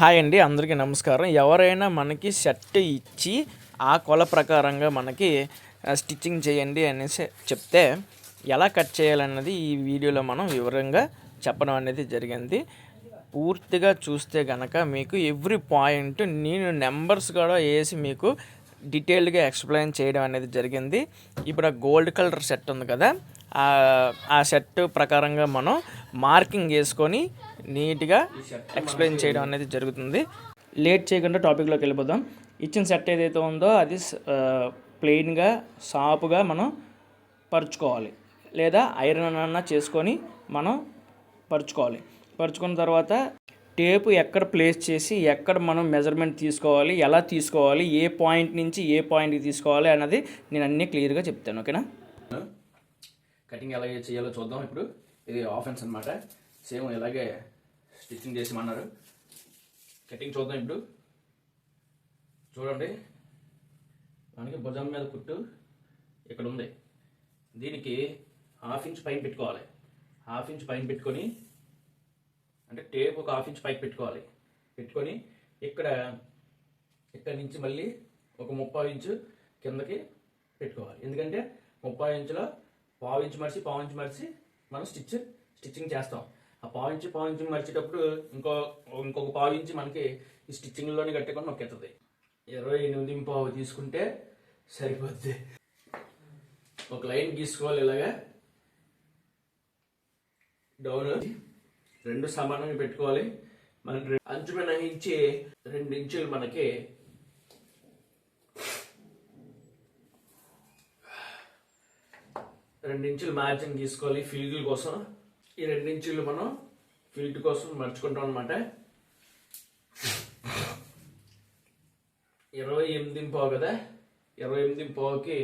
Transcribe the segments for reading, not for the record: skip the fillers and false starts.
Hi అండి, అందరికీ నమస్కారం. ఎవరైనా మనకి షర్ట్ ఇచ్చి ఆ కొల ప్రకారంగా మనకి స్టిచ్చింగ్ చేయండి అనేసి చెప్తే ఎలా కట్ చేయాలన్నది ఈ వీడియోలో మనం వివరంగా చెప్పడం అనేది జరిగింది. పూర్తిగా చూస్తే కనుక మీకు ఎవ్రీ పాయింట్ నేను నెంబర్స్ కూడా వేసి మీకు డీటెయిల్డ్గా ఎక్స్ప్లెయిన్ చేయడం అనేది జరిగింది. ఇప్పుడు ఆ గోల్డ్ కలర్ సెట్ ఉంది కదా, ఆ సెట్ ప్రకారంగా మనం మార్కింగ్ వేసుకొని నీట్గా ఎక్స్ప్లెయిన్ చేయడం అనేది జరుగుతుంది. లేట్ చేయకుండా టాపిక్లోకి వెళ్ళిపోదాం. ఇచ్చిన సెట్ ఏదైతే ఉందో అది ప్లెయిన్గా సాఫ్గా మనం పరుచుకోవాలి, లేదా ఐరన్ అన్నా చేసుకొని మనం పరుచుకోవాలి. పరుచుకున్న తర్వాత టేపు ఎక్కడ ప్లేస్ చేసి ఎక్కడ మనం మెజర్మెంట్ తీసుకోవాలి, ఎలా తీసుకోవాలి, ఏ పాయింట్ నుంచి ఏ పాయింట్కి తీసుకోవాలి అన్నది నేను అన్నీ క్లియర్గా చెప్తాను. ఓకేనా? కటింగ్ ఎలా చేయాలో చూద్దాం. ఇప్పుడు ఇది ఆఫెన్స్ అనమాట. సేమ్ ఇలాగే స్టిచ్చింగ్ చేసిమన్నారు. కటింగ్ చూద్దాం. ఇప్పుడు చూడండి, మనకి భుజం మీద కుట్టు ఇక్కడ ఉంది. దీనికి 1/2 ఇంచ్ పైన పెట్టుకోవాలి. 1/2 ఇంచ్ పైన పెట్టుకొని, అంటే టేప్ ఒక 1/2 ఇంచ్ పైకి పెట్టుకోవాలి. పెట్టుకొని ఇక్కడ నుంచి మళ్ళీ ఒక 30 ఇంచు కిందకి పెట్టుకోవాలి. ఎందుకంటే 30 ఇంచులో 1/2 ఇంచ్ మర్చి 1/2 ఇంచ్ మర్చి మనం స్టిచ్చింగ్ చేస్తాం. ఆ 1/2 ఇంచ్ మర్చేటప్పుడు ఇంకొక 1/2 ఇంచ్ మనకి ఈ స్టిచ్చింగ్లోనే కట్టుకొని నొక్కెత్తది. 28.5 తీసుకుంటే సరిపోద్ది. ఒక లైన్ గీసుకోవాలి. ఇలాగా డౌన్ 2 సమానంగా పెట్టుకోవాలి. మనం అంచు మినహించి 2 ఇంచులు మనకి 2 ఇంచులు మార్జిన్ గీసుకోవాలి ఫీల్డ్ కోసం. ఈ 2 ఇంచులు మనం ఫీల్డ్ కోసం మర్చుకుంటాం అనమాట. 28.5 కదా, 28.5కి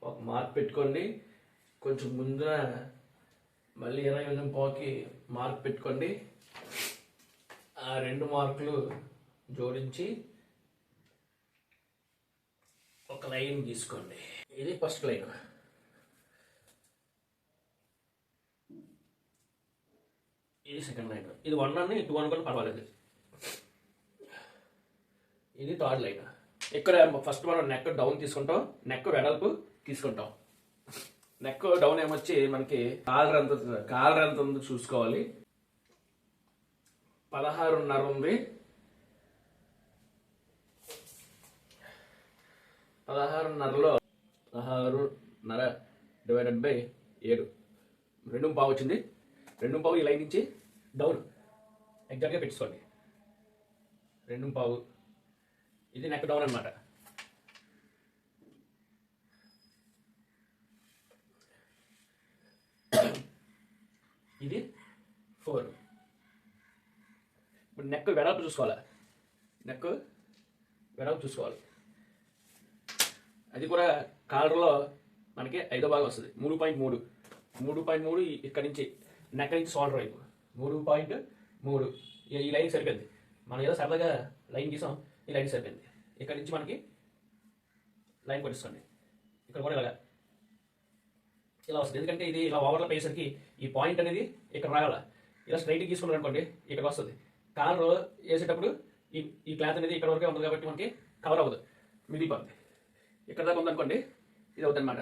ఒక మార్క్ పెట్టుకోండి. కొంచెం ముందున మళ్ళీ 28.5కి మార్క్ పెట్టుకోండి. ఆ 2 మార్కులు జోడించి ఒక లైన్ గీసుకోండి. ఇది ఫస్ట్ లైన్. ఇది సెకండ్ లైన్. ఇది 1 అని 2 అనుకోని పర్వాలేదు. ఇది థర్డ్ లైన్. ఇక్కడ ఫస్ట్ మనం నెక్ డౌన్ తీసుకుంటాం, నెక్ వెడల్పు తీసుకుంటాం. నెక్ డౌన్ ఏమొచ్చి మనకి కాలర్ ఎంత ఉందో చూసుకోవాలి. 16.5 ఉంది. 16.5లో 16.5 డివైడెడ్ బై 7 2.5 వచ్చింది. 2.5 ఈ లైన్ నుంచి డౌన్ ఎగ్జాక్ట్గా పెట్టుకోండి. 2.5 ఇది నెక్ డౌన్ అనమాట. ఇది 4. ఇప్పుడు నెక్ వెడల్పు చూసుకోవాలి. నెక్ వెడల్పు చూసుకోవాలి. అది కూడా కాలర్లో మనకి 5వ భాగం వస్తుంది. 3.3 ఇక్కడి నుంచి నెక్ నుంచి షోల్డర్ వైపు 3.3. ఈ లైన్ సరిపోయింది. మనం ఏదో సరదాగా లైన్ గీసాం, ఈ లైన్ సరిపోయింది. ఇక్కడ నుంచి మనకి లైన్ కొట్టించుకోండి. ఇక్కడ కూడా ఇలా వస్తుంది. ఎందుకంటే ఇది ఇలా ఓవర్లో పోయేసరికి ఈ పాయింట్ అనేది ఇక్కడ రాగాల. ఇలా స్ట్రైట్గా తీసుకున్నారు అనుకోండి, ఇక్కడికి వస్తుంది. కాలర్ వేసేటప్పుడు ఈ క్లాత్ అనేది ఇక్కడ వరకే ఉంటుంది కాబట్టి మనకి కవర్ అవ్వదు, మిగిలిపోతుంది. ఇక్కడ దాకా ఉందనుకోండి, ఇది అవుతుంది అనమాట.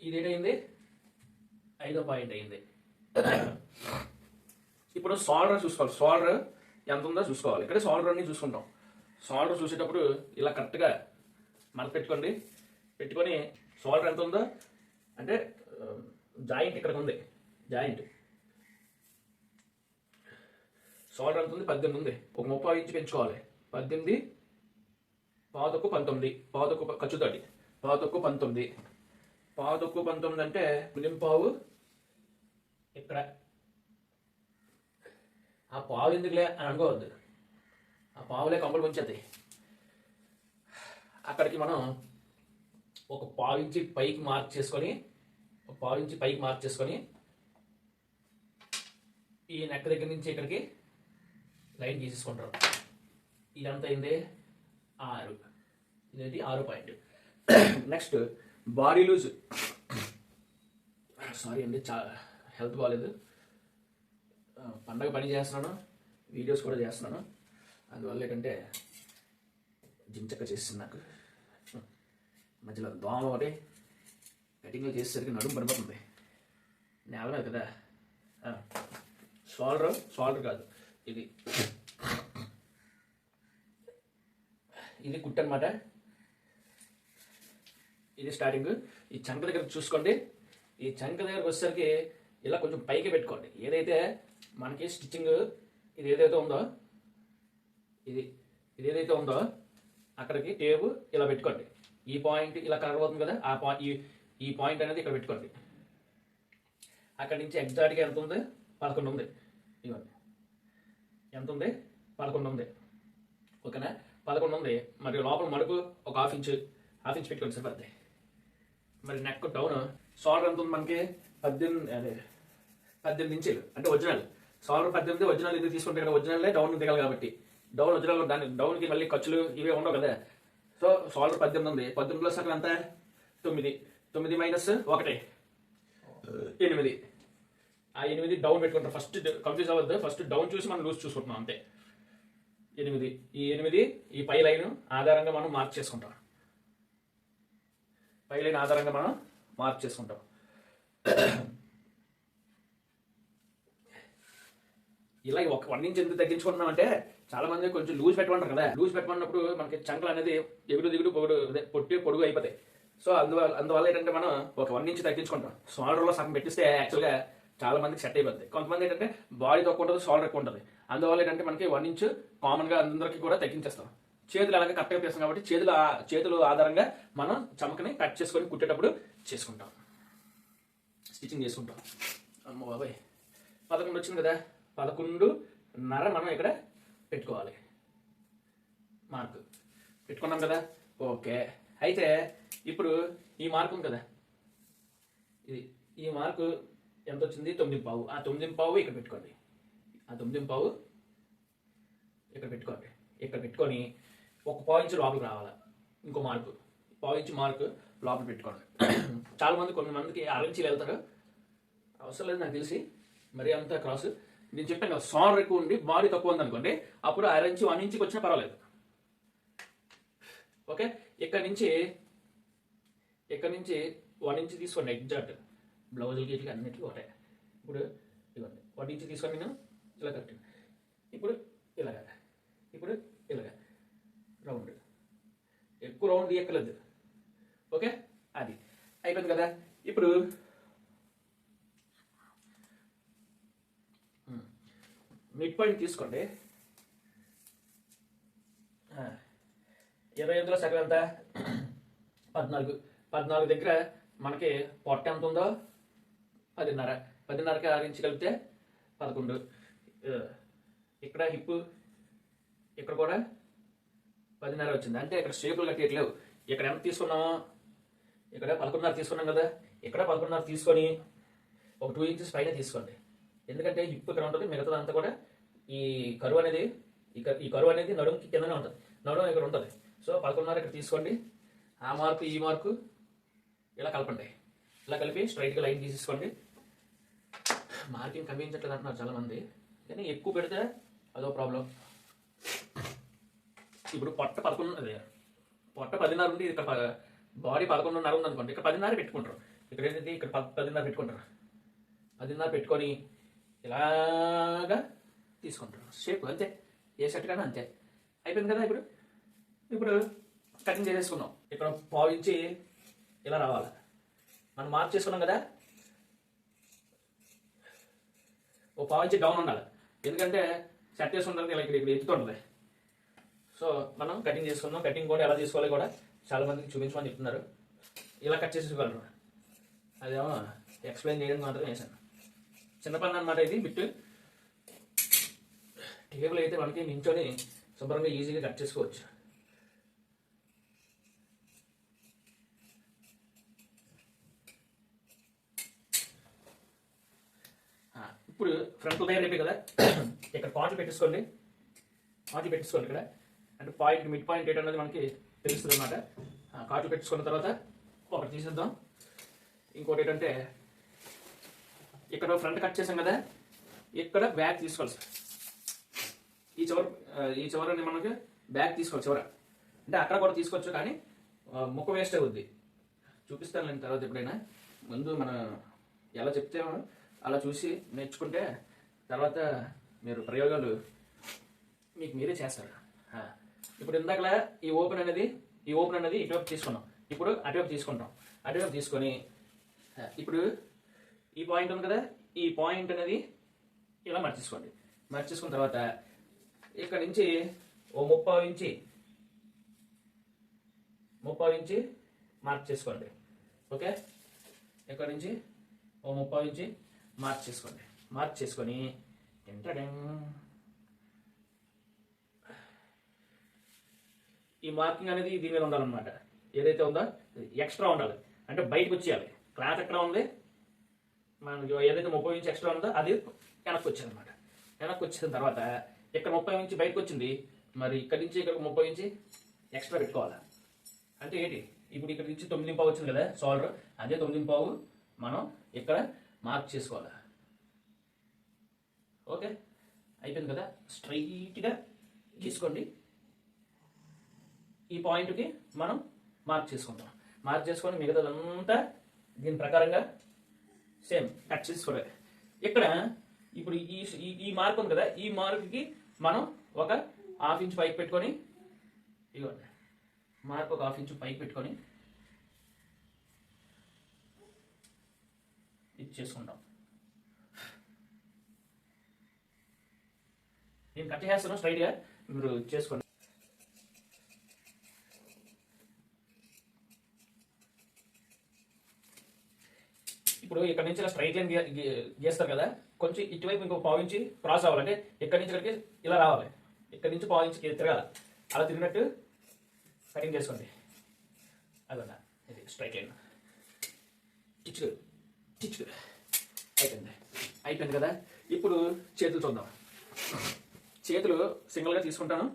ఇది ఏంటైంది? 5వ పాయింట్ అయింది. ఇప్పుడు షోల్డర్ చూసుకోవాలి. షోల్డర్ ఎంత ఉందో చూసుకోవాలి. ఇక్కడ షోల్డర్ అన్ని చూసుకుంటాం. షోల్డర్ చూసేటప్పుడు ఇలా కరెక్ట్గా మడత పెట్టుకొని షోల్డర్ ఎంత ఉందో, అంటే జాయింట్ ఇక్కడికి ఉంది. జాయింట్ షోల్డర్ ఎంత ఉంది? 18 ఉంది. ఒక 30 ఇంచు పెంచుకోవాలి. 18 పావుతక్కువ 19 పావుతక్కువ ఖర్చుతోటి 19 అంటే 1.5 ఇక్కడ. ఆ పావు ఎందుకులే అని అనుకోవద్దు. ఆ పావులే కంపలు కొంచెద్ది. అక్కడికి మనం ఒక 1/2 ఇంచి పైకి మార్క్ చేసుకొని ఈ నెక్ దగ్గర నుంచి ఇక్కడికి లైన్ గీసేసుకుంటారు. ఇదంతా అయింది 6. ఇదేంటి 6 point. Next body loose. Sorry అండి, హెల్త్ బాగాలేదు. పండగ పని చేస్తున్నాను, వీడియోస్ కూడా చేస్తున్నాను. అందువల్ల ఏంటంటే జించక్క చేస్తుంది నాకు. మధ్యలో దోమ ఒకటి కటింగ్లో చేసేసరికి నడుము పడిపోతుంది. నేల మీద కదా. షోల్డర్ కాదు, ఇది కుట్టు అనమాట. ఇది స్టార్టింగ్. ఈ చంక దగ్గర చూసుకోండి. ఈ చంక దగ్గరకు వచ్చేసరికి ఇలా కొంచెం పైకి పెట్టుకోండి. ఏదైతే మనకి స్టిచ్చింగ్ ఇది ఏదైతే ఉందో అక్కడికి టేపు ఇలా పెట్టుకోండి. ఈ పాయింట్ ఇలా కనబడుతుంది అవుతుంది కదా, ఈ పాయింట్ అనేది ఇక్కడ పెట్టుకోండి. అక్కడి నుంచి ఎగ్జాక్ట్గా ఎంత ఉంది? 11 ఉంది. ఇవ్వండి, ఎంత ఉంది? 11 ఉంది. ఓకేనా? 11 ఉంది. మరి లోపల మడుపు ఒక హాఫ్ ఇంచ్ పెట్టుకోండి సరిపోద్ది. మరి నెక్ డౌన్ షోల్డర్ ఎంత ఉంది మనకి? 18 ఇంచులు అంటే ఒరిజినల్. షోల్డర్ 18, ఒరిజినల్ ఇది తీసుకుంటే ఇక్కడ ఒరిజినల్లే డౌన్ దిగాలి కాబట్టి డౌన్ ఒరిజినల్. దాని డౌన్కి మళ్ళీ ఖర్చులు ఇవే ఉండవు కదా. సో షోల్డర్ 18 ఉంది. 18 ప్లస్ అక్కడ ఎంత? 9. 9 మైనస్ 1 8. ఆ 8 డౌన్ పెట్టుకుంటాం. ఫస్ట్ కన్ఫ్యూజ్ అవ్వద్దు. ఫస్ట్ డౌన్ చూసి మనం లూజ్ చూసుకుంటున్నాం అంతే. 8. ఈ 8 ఈ పై లైన్ ఆధారంగా మనం మార్క్ చేసుకుంటాం. ఇలా 1 ఇంచ్ ఎందుకు తగ్గించుకుంటున్నాం అంటే చాలా మంది కొంచెం లూజ్ పెట్టమంటారు కదా. లూజ్ పెట్టమన్నప్పుడు మనకి చంకలు అనేది ఎగుడు దిగుడు పొడుగు అయిపోతాయి. సో అందువల్ల ఏంటంటే మనం ఒక 1 ఇంచ్ తగ్గించుకుంటాం. షోల్డర్లో సగం పెట్టిస్తే యాక్చువల్గా చాలా మందికి సెట్ అయిపోద్ది. కొంతమంది ఏంటంటే బాడీ తక్కువ ఉంటుంది, షోల్డర్ ఎక్కువ ఉంటుంది. అందువల్ల ఏంటంటే మనకి 1 ఇంచ్ కామన్గా అందరికీ కూడా తగ్గించేస్తాం. చేతులు అలాగే కరెక్ట్గా తీస్తాం కాబట్టి చేతులు ఆధారంగా మనం చమకని కట్ చేసుకొని కుట్టేటప్పుడు చేసుకుంటాం, స్టిచ్చింగ్ చేసుకుంటాం. అమ్మ బాబాయ్, 11 వచ్చింది కదా. 11.5 మనం ఇక్కడ పెట్టుకోవాలి. మార్క్ పెట్టుకున్నాం కదా. ఓకే, అయితే ఇప్పుడు ఈ మార్క్ ఉంది కదా, ఈ మార్కు ఎంత వచ్చింది? 9.5. ఆ 9.5 ఇక్కడ పెట్టుకోండి. ఆ 9.5 ఇక్కడ పెట్టుకోండి. ఇక్కడ పెట్టుకొని 1 పావు ఇంచు లోపలికి రావాలి. ఇంకో మార్కు 1 ఇంచు మార్కు లోపల పెట్టుకోండి. చాలా మంది కొంతమందికి 6 ఇంచీలు వెళ్తారు. అవసరం లేదు నాకు తెలిసి మరి అంత క్రాస్. నేను చెప్పాను కదా, షోల్డర్ ఎక్కువ ఉండి బాడీ తక్కువ ఉంది అనుకోండి, అప్పుడు 1 ఇంచు 1 ఇంచుకి వచ్చినా పర్వాలేదు. ఓకే, ఇక్కడ నుంచి 1 ఇంచ్ తీసుకోండి ఎగ్జాక్ట్. బ్లౌజులకి ఇట్లా అన్నిటికీ ఒకటే. ఇప్పుడు ఇవ్వండి, 1 ఇంచ్ తీసుకొని నేను ఇలా కట్టాను. ఇప్పుడు ఇలాగా రౌండ్, ఎక్కువ రౌండ్ తీయక్కర్లేదు. ఓకే, అది అయిపోయింది కదా. ఇప్పుడు మిడ్ పాయింట్ తీసుకోండి. 28లో సగం ఎంత? 14. 14 దగ్గర మనకి పొట్ట ఎంత ఉందో? 10.5. 10.5కి 6 ఇంచు కలిపితే 11. ఇక్కడ హిప్ ఇక్కడ కూడా 10.5 వచ్చింది. అంటే ఇక్కడ షేపులు కట్టేయట్లేవు. ఇక్కడ ఎంత తీసుకున్నామో ఇక్కడ 11.5 తీసుకున్నాం కదా. ఇక్కడ 11.5 తీసుకొని ఒక 2 ఇంచెస్ పైన తీసుకోండి. ఎందుకంటే హిప్ ఇక్కడ ఉంటుంది, మిగతాదంతా కూడా ఈ కరువు అనేది నడుముకి కిందనే ఉంటుంది. నడుము ఇక్కడ ఉంటుంది. సో 11.5 ఇక్కడ తీసుకోండి. ఆ మార్కు ఈ మార్కు ఇలా కలపండి. ఇలా కలిపి స్ట్రైట్గా లైన్ తీసేసుకోండి. మార్కింగ్ కనిపించట్లేదు అంటున్నారు చాలామంది, కానీ ఎక్కువ పెడితే అదో ప్రాబ్లం. ఇప్పుడు పొట్ట 10.5 ఉంది. ఇక్కడ బాడీ 11.5 ఉంది అనుకోండి. ఇక్కడ 10.5 పెట్టుకుంటారు. ఇక్కడ ఏంటంటే ఇక్కడ 10.5 పెట్టుకుంటారు. 10.5 పెట్టుకొని ఇలాగా తీసుకుంటారు. షేప్ అంతే, ఏ షర్ట్ కానీ అంతే. అయిపోయింది కదా. ఇప్పుడు కటింగ్ చేసేసుకున్నాం. ఇక్కడ పావు ఇంచి ఇలా రావాలి. మనం మార్క్ చేసుకున్నాం కదా, ఓ పావు ఇంచి డౌన్ ఉండాలి. ఎందుకంటే షర్ట్ వేసుకుంటారు ఇలా ఇక్కడ ఎత్తుతుంటుంది. సో మనం కటింగ్ చేసుకున్నాం. కటింగ్ కూడా ఎలా తీసుకోవాలి కూడా చాలా మందికి చూపించమని చెప్తున్నారు. ఇలా కట్ చేసేసుకోగలరు. అదేమో ఎక్స్ప్లెయిన్ చేయడానికి మాత్రం వేసాను. చిన్న పని అనమాట ఇది. బిట్ టేబుల్ అయితే మనకి నించొని శుభ్రంగా ఈజీగా కట్ చేసుకోవచ్చు. ఇప్పుడు ఫ్రంట్ ఉదయం రేపే కదా, ఇక్కడ పాయింట్లు పెట్టేసుకోండి. ఇక్కడ అంటే మిడ్ పాయింట్ ఏంటి అన్నది మనకి తెలుస్తుంది అనమాట. కాట్లు పెట్టుకున్న తర్వాత ఒకటి తీసేద్దాం. ఇంకోటి ఏంటంటే ఇక్కడ ఫ్రంట్ కట్ చేసాం కదా, ఇక్కడ బ్యాక్ తీసుకోవాలి సార్. ఈ చివరని మనకి బ్యాక్ తీసుకోవాలి చివర, అంటే అక్కడ కూడా తీసుకోవచ్చు కానీ ముక్క వేస్ట్ అవుద్ది. చూపిస్తాను నేను తర్వాత ఎప్పుడైనా. ముందు మన ఎలా చెప్తే అలా చూసి నేర్చుకుంటే తర్వాత మీరు ప్రయోగాలు మీకు మీరే చేస్తారు. ఇప్పుడు ఇందాకలా ఈ ఓపెన్ అనేది ఇటువైపు తీసుకున్నాం, ఇప్పుడు అటువైపు తీసుకుంటాం. అటువైపు తీసుకొని ఇప్పుడు ఈ పాయింట్ ఉంది కదా, ఈ పాయింట్ అనేది ఇలా మర్చేసుకోండి. మర్చేసుకున్న తర్వాత ఇక్కడ నుంచి ఓ 30 ఇంచి మార్క్ చేసుకోండి. ఓకే, ఇక్కడ నుంచి ఓ 30 ఇంచి మార్క్ చేసుకోండి. మార్క్ చేసుకొని ఈ మార్కింగ్ అనేది దీని మీద ఉండాలన్నమాట. ఏదైతే ఉందో ఎక్స్ట్రా ఉండాలి, అంటే బయటకు వచ్చేయాలి. క్లాత్ ఎక్కడ ఉంది, మనకి ఏదైతే 30 ఇంచి ఎక్స్ట్రా ఉందో అది వెనక్కి వచ్చేది అనమాట. వెనక్కి వచ్చిన తర్వాత ఇక్కడ 30 ఇంచి బయటకు వచ్చింది, మరి ఇక్కడ నుంచి ఇక్కడ 30 ఇంచి ఎక్స్ట్రా పెట్టుకోవాలి. అంటే ఏంటి, ఇప్పుడు ఇక్కడ నుంచి 9.5 వచ్చింది కదా షోల్డర్, అదే 9.5 మనం ఇక్కడ మార్క్ చేసుకోవాలి. ఓకే, అయిపోయింది కదా. స్ట్రైట్గా తీసుకోండి, ఈ పాయింట్కి మనం మార్క్ చేసుకుంటాం. మార్క్ చేసుకొని మిగతాదంతా దీని ప్రకారంగా సేమ్ కట్ చేసుకోవాలి. ఇక్కడ ఇప్పుడు ఈ మార్క్ ఉంది కదా, ఈ మార్క్కి మనం ఒక 1/2 ఇంచ్ పైకి పెట్టుకొని, ఇవ్వండి మార్క్ ఒక 1/2 ఇంచ్ పైకి పెట్టుకొని ఇది చేసుకుంటాం. నేను కట్ చేస్తాను స్ట్రైట్గా, మీరు చేసుకోండి. ఇప్పుడు ఇక్కడ నుంచి ఇలా స్ట్రైట్ లైన్ గీస్తారు కదా, కొంచెం ఇటువైపు ఇంకో 1/4 ఇంచి క్రాస్ అవ్వాలంటే ఇక్కడి నుంచి ఇక్కడికి ఇలా రావాలి. ఇక్కడ నుంచి 1/4 ఇంచుకి తిరగాలి. అలా తిరిగినట్టు కటింగ్ చేసుకోండి. అదన్నా ఇది స్ట్రైట్ లైన్. టిచ్చుడు అయిపోయింది కదా. ఇప్పుడు చేతులు చూద్దాం. చేతులు సింగిల్గా తీసుకుంటాను.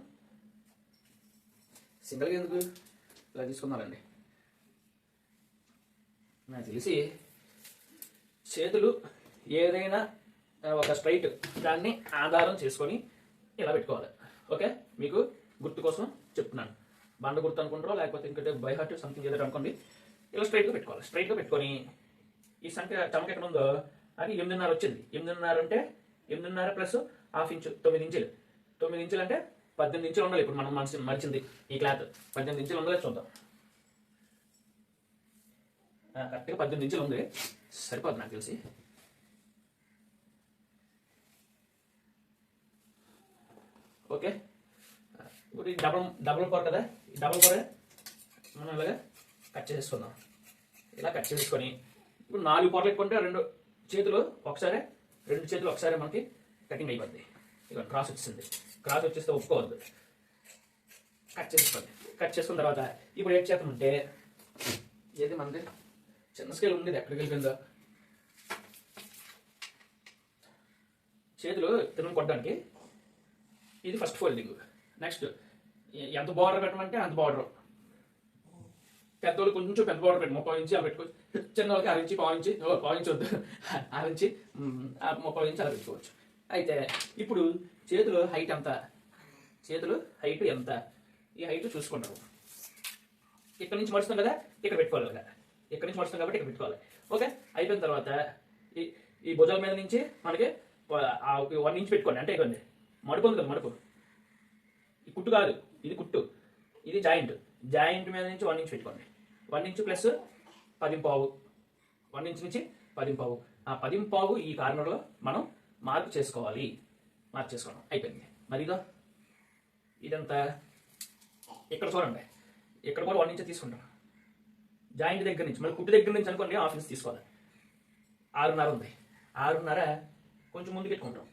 సింగిల్గా ఎందుకు ఇలా తీసుకున్నారండి, నాకు తెలిసి చేతులు ఏదైనా ఒక స్ట్రైట్ దాన్ని ఆధారం చేసుకొని ఇలా పెట్టుకోవాలి. ఓకే, మీకు గుర్తు కోసం చెప్తున్నాను. బండ గుర్తు అనుకుంటారో లేకపోతే ఇంకంటే బై హార్ట్ సంథింగ్ ఏదో అనుకోండి. ఇలా స్ట్రైట్గా పెట్టుకోవాలి. స్ట్రైట్గా పెట్టుకొని ఈ చమక ఎక్కడ ఉందో అది 8.5 వచ్చింది. 8.5 అంటే 8.5 ప్లస్ 1/2 ఇంచు 9 ఇంచులు. 9 ఇంచులు అంటే 18 ఇంచులు ఉండాలి. ఇప్పుడు మనం మరిచింది ఈ క్లాత్ 18 ఇంచులు ఉండాలి. చూద్దాం. కరెక్ట్గా 18 ఇంచులు ఉంది, సరిపోదు నాకు తెలిసి. ఓకే, ఇప్పుడు ఈ డబుల్ పొర కదా, ఈ డబుల్ పొర మనం ఇలాగా కట్ చేసుకుందాం. ఇలా కట్ చేసుకొని ఇప్పుడు 4 పొరలు ఎక్కుంటే 2 చేతులు ఒకసారి మనకి కటింగ్ అయిపోద్ది. ఇక క్రాస్ వచ్చింది. క్రాస్ వచ్చేస్తే ఒప్పుకోవద్దు. కట్ చేసుకోండి. కట్ చేసుకున్న తర్వాత ఇప్పుడు ఏం చేద్దామంటే, ఏది మనది చిన్న స్కేల్ ఉండేది ఎక్కడికి వెళ్ళిపోయిందో, చేతులు తిరుగు కొట్టడానికి ఇది ఫస్ట్ ఫోల్డింగ్. నెక్స్ట్ ఎంత బార్డర్ పెట్టమంటే అంత బార్డర్. పెద్దోళ్ళు కొంచెం పెద్ద బార్డర్ పెట్టి 30 ఇంచి అలా పెట్టుకోవచ్చు. చిన్న వాళ్ళకి 1/2 ఇంచి 1/4 ఇంచి 1/4 ఇంచి వద్దు 1/2 ఇంచి 30 ఇంచి అలా పెట్టుకోవచ్చు. అయితే ఇప్పుడు చేతులు హైట్ ఎంత, ఈ హైట్ చూసుకుంటారు. ఇక్కడ నుంచి మడుస్తాం కదా, ఇక్కడ పెట్టుకోవాలి కదా. ఇక్కడ నుంచి మడుస్తాం కాబట్టి ఇక్కడ పెట్టుకోవాలి. ఓకే, అయిపోయిన తర్వాత ఈ భుజాల మీద నుంచి మనకి 1 ఇంచ్ పెట్టుకోండి. అంటే ఇవ్వండి, మడుపు ఉంది కదా, మడుపు ఈ కుట్టు కాదు, ఇది కుట్టు, ఇది జాయింట్ మీద నుంచి 1 ఇంచ్ పెట్టుకోండి. 1 ఇంచ్ ప్లస్ 10.5, 1 ఇంచ్ నుంచి 10.5. ఆ 10.5 ఈ కార్నర్లో మనం మార్క్ చేసుకోవాలి. మార్క్ చేసుకోవడం అయిపోయింది. మరి ఇదంతా ఇక్కడ చూడండి, ఇక్కడ కూడా 1 ఇంచ్ తీసుకుంటాం. జాయింట్ దగ్గర నుంచి మళ్ళీ కుట్టు దగ్గర నుంచి అనుకోండి 1/2 ఇంచ్ తీసుకోవాలి. 6.5 ఉంది. 6.5 కొంచెం ముందుకు పెట్టుకుంటాం,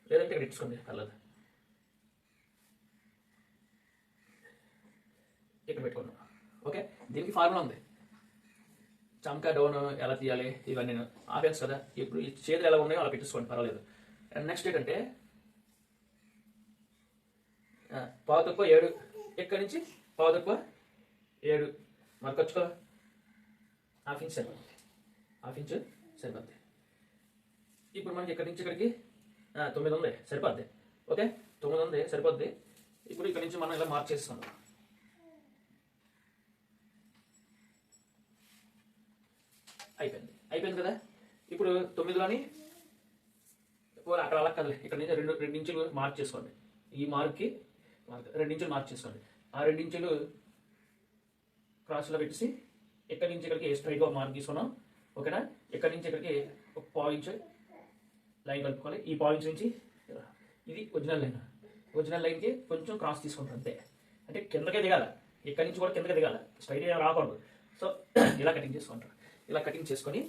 లేదంటే ఇక్కడ ఇచ్చుకోండి పర్లేదు. ఇక్కడ పెట్టుకున్నాం. ఓకే, దీనికి ఫార్ములా ఉంది. చమకా డౌన్ ఎలా తీయాలి ఇవన్నీ ఆఫెన్స్ కదా. ఇప్పుడు ఈ చేతులు ఎలా ఉన్నాయో అలా పెట్టేసుకోండి, పర్వాలేదు. అండ్ నెక్స్ట్ ఏంటంటే పావు తక్కువ 7, ఇక్కడి నుంచి పావు తక్కువ 7 మరకొచ్చుకో. 1/2 ఇంచ్ సరిపోతుంది. 1/2 ఇంచ్ సరిపోద్ది. ఇప్పుడు మనకి ఇక్కడి నుంచి ఇక్కడికి 9 ఉంది, సరిపోద్ది. ఓకే, 9 ఉంది సరిపోద్ది. ఇప్పుడు ఇక్కడ నుంచి మనం ఇలా మార్క్ చేసుకుందాం. అయిపోయింది కదా. ఇప్పుడు 9లోని అక్కడ అలా కదలే, ఇక్కడ నుంచి 2 ఇంచులు మార్క్ చేసుకోండి. ఈ మార్క్కి 2 ఇంచులు మార్క్ చేసుకోండి. ఆ 2 ఇంచులు క్రాస్లో పెట్టేసి ఇక్కడి నుంచి ఇక్కడికి స్ట్రైట్గా మార్క్ తీసుకున్నాం. ఓకేనా? ఇక్కడి నుంచి ఇక్కడికి ఒక పాయింట్ లైన్ కలుపుకోవాలి. ఈ పాయింట్స్ నుంచి ఇది ఒరిజినల్ లైన్కి కొంచెం క్రాస్ తీసుకుంటాం అంతే. అంటే కిందకే దిగాల, ఇక్కడి నుంచి కూడా కిందకే దిగాల, స్ట్రైట్గా రాకూడదు. సో ఇలా కటింగ్ చేసుకుంటారు. ఇలా కటింగ్ చేసుకొని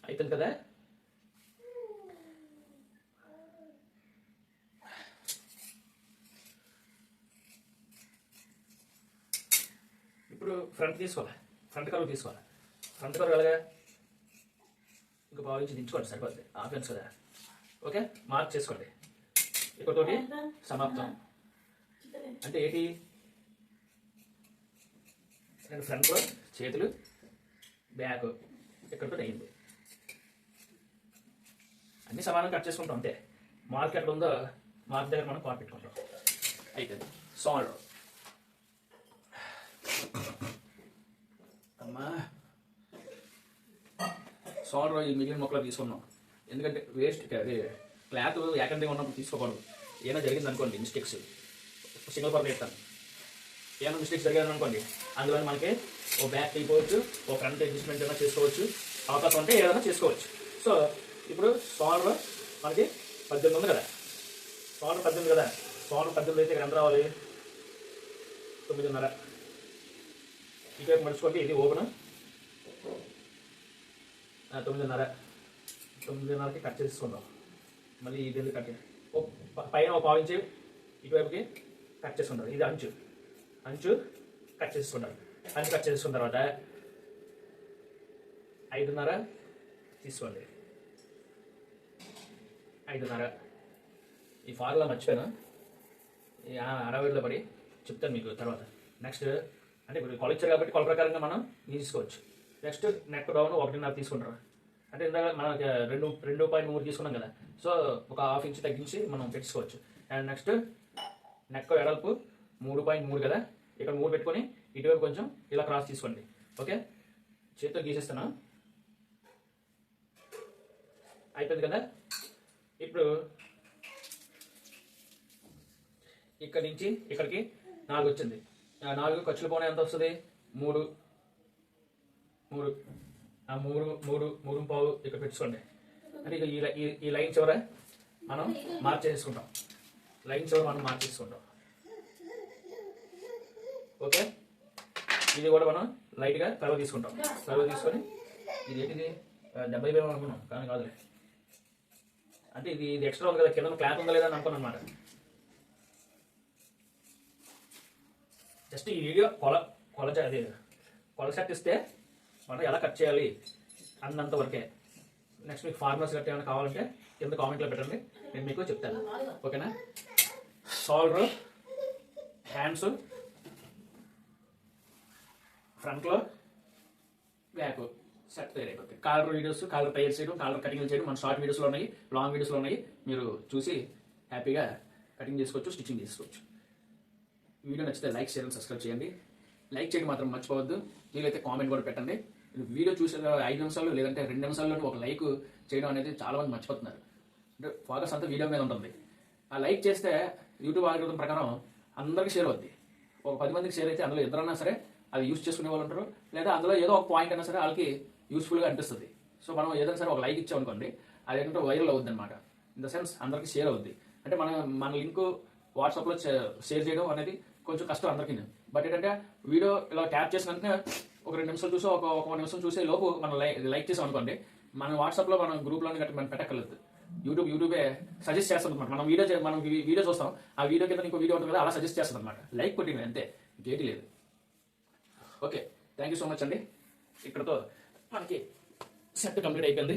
అయిపోయింది కదా. ఇప్పుడు ఫ్రంట్ తీసుకోవాలి, ఫ్రంట్ కర్వ్ తీసుకోవాలి. ఫ్రంట్ కర్వ్ ఎలాగా ఇంకా భావించి దించుకోండి, సరిపోతుంది. ఆఫెన్స్ కదా. ఓకే, మార్క్ చేసుకోండి. ఇక్కడతోటి సమాప్తం. అంటే ఏంటి? ఫ్రంట్ చేతులు, బ్యాక్ ఇక్కడతో అయింది. అన్ని సమానంగా కట్ చేసుకుంటాం అంతే. మార్క్ ఎక్కడ ఉందో మార్క్ దగ్గర మనం కాట్ పెట్టుకుంటాం. అయిపోయింది. సాల్వ్ అమ్మా. సాల్వ్ ఈ మిగిలిన మొక్కలు తీసుకున్నాం. ఎందుకంటే వేస్ట్ అది క్లాత్ ఏకంగా ఉన్నప్పుడు తీసుకోకూడదు. ఏమైనా జరిగింది అనుకోండి మిస్టేక్స్, సింగిల్ పర్లు చెప్తాను. ఏమైనా మిస్టేక్స్ జరిగాను అనుకోండి, అందులో మనకి ఓ బ్యాక్ తీసుకోవచ్చు, ఓ ఫ్రంట్ అడ్జస్ట్మెంట్ ఏమైనా చేసుకోవచ్చు, అవకాశం ఉంటే ఏదైనా చేసుకోవచ్చు. సో ఇప్పుడు సాల్వ్ మనకి 18 ఉంది కదా. సాల్వ్ 18 కదా. సాల్వ్ 18 అయితే ఇక్కడ ఎంత రావాలి? 9:30. ఇటువైపు మడుచుకోండి. ఇది ఓపెన్. 9:30కి కట్ చేసుకుందాం. మళ్ళీ ఇది ఎందుకు కట్ పైన ఒక పావు ఇంచు ఇటువైపుకి కట్ చేసుకుంటారు. ఇది అంచు కట్ చేసుకుంటారు. అంచు కట్ చేసుకున్న తర్వాత 5:30 తీసుకోండి. 5:30. ఈ ఫార్ములా మర్చిపోయాను, ఈ అడవిలో పడి చెప్తాను మీకు తర్వాత. నెక్స్ట్ అంటే ఇప్పుడు కొలిచారు కాబట్టి కొల ప్రకారంగా మనం తీసుకోవచ్చు. నెక్స్ట్ నెక్ డౌన్ 1.5 తీసుకుంటారు. అంటే ఇందాక మనకి 2.3 తీసుకున్నాం కదా. సో ఒక ½ ఇంచ్ తగ్గించి మనం పెట్టుకోవచ్చు. అండ్ నెక్స్ట్ నెక్ వెడల్పు 3.3 కదా. ఇక్కడ 3 పెట్టుకొని ఇటువైపు కొంచెం ఇలా క్రాస్ తీసుకోండి. ఓకే, చేతితో గీసేస్తాను. అయిపోయింది కదా. ఇప్పుడు ఇక్కడి నుంచి ఇక్కడికి 4 వచ్చింది. 4 ఖర్చులు పోనీ ఎంత వస్తుంది? 3. ఆ 3.5 ఇక్కడ పెట్టుకోండి. అంటే ఇక ఈ లైన్ చివర మనం మార్చేసుకుంటాం. ఓకే, ఇది కూడా మనం లైట్గా కర్వ్ తీసుకుంటాం. కర్వ్ తీసుకొని ఇది ఏంటిది 70 అనుకున్నాం కానీ కాదులే. అంటే ఇది ఎక్స్ట్రా ఉంది కదా, కింద క్లాత్ ఉందా లేదా అని అనుకున్నాను అనమాట. జస్ట్ ఈ వీడియో కొల సెట్ ఇస్తే మనం ఎలా కట్ చేయాలి అన్నంత వరకే. నెక్స్ట్ మీకు ఫార్మర్స్ కట్ ఏమైనా కావాలంటే కింద కామెంట్లో పెట్టండి, నేను మీకు చెప్తాను. ఓకేనా? షోల్డర్, హ్యాండ్స్, ఫ్రంట్లో, బ్యాక్ సెట్ తయారైపోతుంది. కాలర్ వీడియోస్, కాలర్ తయారు చేయడం, కాలర్ కటింగ్ చేయడం మన షార్ట్ వీడియోస్లో ఉన్నాయి, లాంగ్ వీడియోస్లో ఉన్నాయి. మీరు చూసి హ్యాపీగా కటింగ్ చేసుకోవచ్చు, స్టిచ్చింగ్ చేసుకోవచ్చు. వీడియో నచ్చితే లైక్, షేర్ అండ్ సబ్స్క్రైబ్ చేయండి. లైక్ చేయడం మాత్రం మర్చిపోవద్దు. వీలైతే కామెంట్ కూడా పెట్టండి. వీడియో చూసిన 5 నిమిషాలు లేదంటే 2 నిమిషాల్లో ఒక లైక్ చేయడం అనేది చాలా మంది మర్చిపోతున్నారు. అంటే ఫోకస్ అంతా వీడియో మీద ఉంటుంది. ఆ లైక్ చేస్తే యూట్యూబ్ ఆల్గోరిథం ప్రకారం అందరికీ షేర్ అవుద్ది. ఒక 10 మందికి షేర్ అయితే అందులో ఇద్దరన్నా సరే అది యూస్ చేసుకునే వాళ్ళు ఉంటారు, లేదా అందులో ఏదో ఒక పాయింట్ అయినా సరే వాళ్ళకి యూస్ఫుల్గా అనిపిస్తుంది. సో మనం ఏదైనా సరే ఒక లైక్ ఇచ్చామనుకోండి, అది ఏంటంటే వైరల్ అవుద్ది అనమాట. ఇన్ ద సెన్స్ అందరికీ షేర్ అవుద్ది. అంటే మన లింక్ వాట్సాప్లో షేర్ చేయడం అనేది కొంచెం కష్టం అందరికీ. బట్ ఏంటంటే వీడియో ఇలా ట్యాప్ చేసిన వెంటనే ఒక 2 నిమిషాలు చూసి ఒక నిమిషం చూసే లోపు మనం లైక్ చేసాం అనుకోండి, మన వాట్సాప్లో మనం గ్రూప్లోని గట్టి మనం పెట్టక్కర్లేదు. యూట్యూబే సజెస్ట్ చేస్తుంది అనమాట. మనం వీడియో చూస్తాం, ఆ వీడియో కింద ఇంకో వీడియో ఉంటుంది కదా, అలా సజెస్ట్ చేస్తుంది అనమాట. లైక్ కొట్టింది అంతే, ఇంకేటి లేదు. Okay, thank you so much అండి. ఇక్కడతో మనకి సెట్ కంప్లీట్ అయిపోయింది.